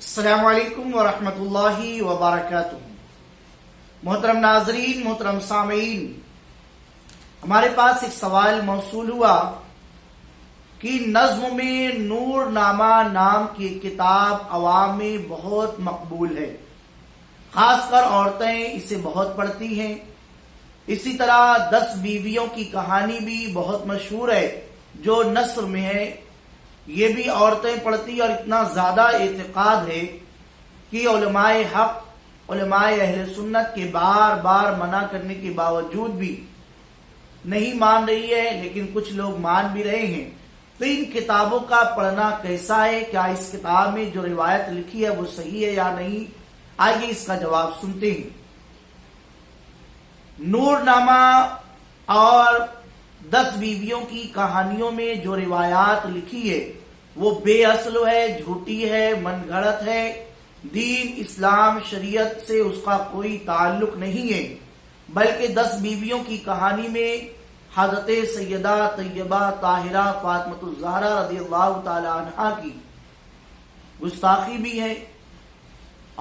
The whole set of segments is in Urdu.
السلام علیکم ورحمۃ اللہ وبرکاتہ۔ محترم ناظرین، محترم سامعین، ہمارے پاس ایک سوال موصول ہوا کہ نظم میں نور نامہ نام کی کتاب عوام میں بہت مقبول ہے، خاص کر عورتیں اسے بہت پڑھتی ہیں۔ اسی طرح 10 بیویوں کی کہانی بھی بہت مشہور ہے جو نثر میں ہے، یہ بھی عورتیں پڑھتی، اور اتنا زیادہ اعتقاد ہے کہ علماء حق، علماء اہل سنت کے بار بار منع کرنے کے باوجود بھی نہیں مان رہی ہے، لیکن کچھ لوگ مان بھی رہے ہیں۔ تو ان کتابوں کا پڑھنا کیسا ہے؟ کیا اس کتاب میں جو روایت لکھی ہے وہ صحیح ہے یا نہیں؟ آئیے اس کا جواب سنتے ہیں۔ نور نامہ اور 10 بیویوں کی کہانیوں میں جو روایات لکھی ہے وہ بے اصل ہے، جھوٹی ہے، من گھڑت ہے، دین اسلام شریعت سے اس کا کوئی تعلق نہیں ہے، بلکہ 10 بیویوں کی کہانی میں حضرت سیدہ طیبہ طاہرہ فاطمۃ الزہرا رضی اللہ تعالی عنہا کی گستاخی بھی ہے،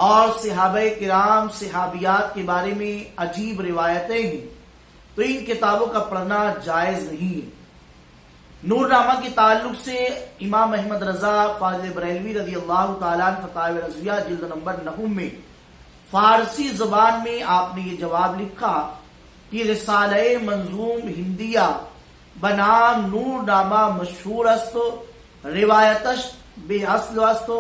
اور صحابہ کرام صحابیات کے بارے میں عجیب روایتیں ہیں، تو ان کتابوں کا پڑھنا جائز نہیں ہے۔ نور نامہ کے تعلق سے امام احمد رضا فاضل بریلوی رضی اللہ تعالیٰ عنہ فتاوی رضویہ جلد نمبر 9 میں فارسی زبان میں آپ نے یہ جواب لکھا کہ رسالہ منظوم ہندیہ بنام نور نامہ مشہور است، روایتش بے اصل است،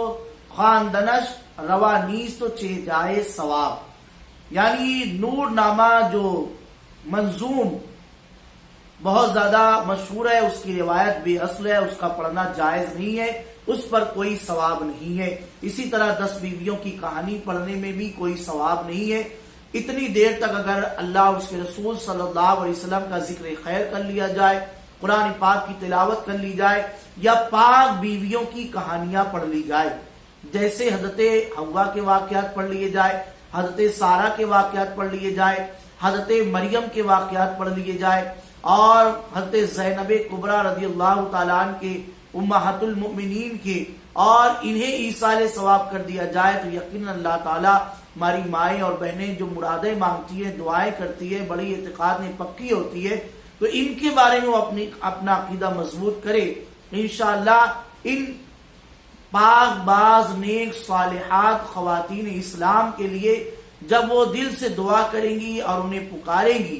خواندنش روا نیست چہ جائے ثواب۔ یعنی نور نامہ جو منظوم بہت زیادہ مشہور ہے، اس کی روایت بے اصل ہے، اس کا پڑھنا جائز نہیں ہے، اس پر کوئی ثواب نہیں ہے۔ اسی طرح 10 بیویوں کی کہانی پڑھنے میں بھی کوئی ثواب نہیں ہے۔ اتنی دیر تک اگر اللہ اور اس کے رسول صلی اللہ علیہ وسلم کا ذکر خیر کر لیا جائے، قرآن پاک کی تلاوت کر لی جائے، یا پاک بیویوں کی کہانیاں پڑھ لی جائے، جیسے حضرت حوا کے واقعات پڑھ لیے جائے، حضرت سارہ کے واقعات پڑھ لیے جائے، حضرت مریم کے واقعات پڑھ لیے جائے، اور حضرت زینب کبریٰ رضی اللہ تعالیٰ عنہ کے، امہات المؤمنین کے، اور انہیں ایصال ثواب کر دیا جائے، تو یقیناً اللہ تعالیٰ ہماری مائیں اور بہنیں جو مرادیں مانگتی ہیں، دعائیں کرتی ہیں، بڑی اعتقاد میں پکی ہوتی ہے، تو ان کے بارے میں وہ اپنا عقیدہ مضبوط کرے۔ انشاءاللہ ان پاک باز نیک صالحات خواتین اسلام کے لیے جب وہ دل سے دعا کریں گی اور انہیں پکاریں گی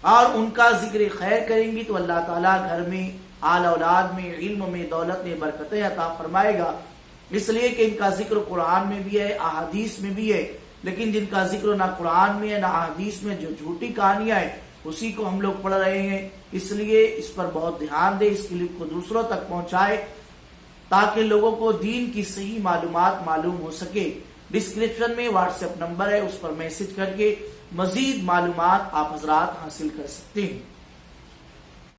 اور ان کا ذکر خیر کریں گی، تو اللہ تعالیٰ گھر میں، آل اولاد میں، علم میں، دولت میں برکتیں عطا فرمائے گا، اس لیے کہ ان کا ذکر قرآن میں بھی ہے، احادیث میں بھی ہے، لیکن جن کا ذکر نہ قرآن میں ہے نہ احادیث میں، جو جھوٹی کہانیاں ہیں اسی کو ہم لوگ پڑھ رہے ہیں۔ اس لیے اس پر بہت دھیان دے، اس کلپ کو دوسروں تک پہنچائے تاکہ لوگوں کو دین کی صحیح معلومات معلوم ہو سکے۔ ڈسکرپشن میں واٹس ایپ نمبر ہے، اس پر میسج کر کے مزید معلومات آپ حضرات حاصل کر سکتے ہیں۔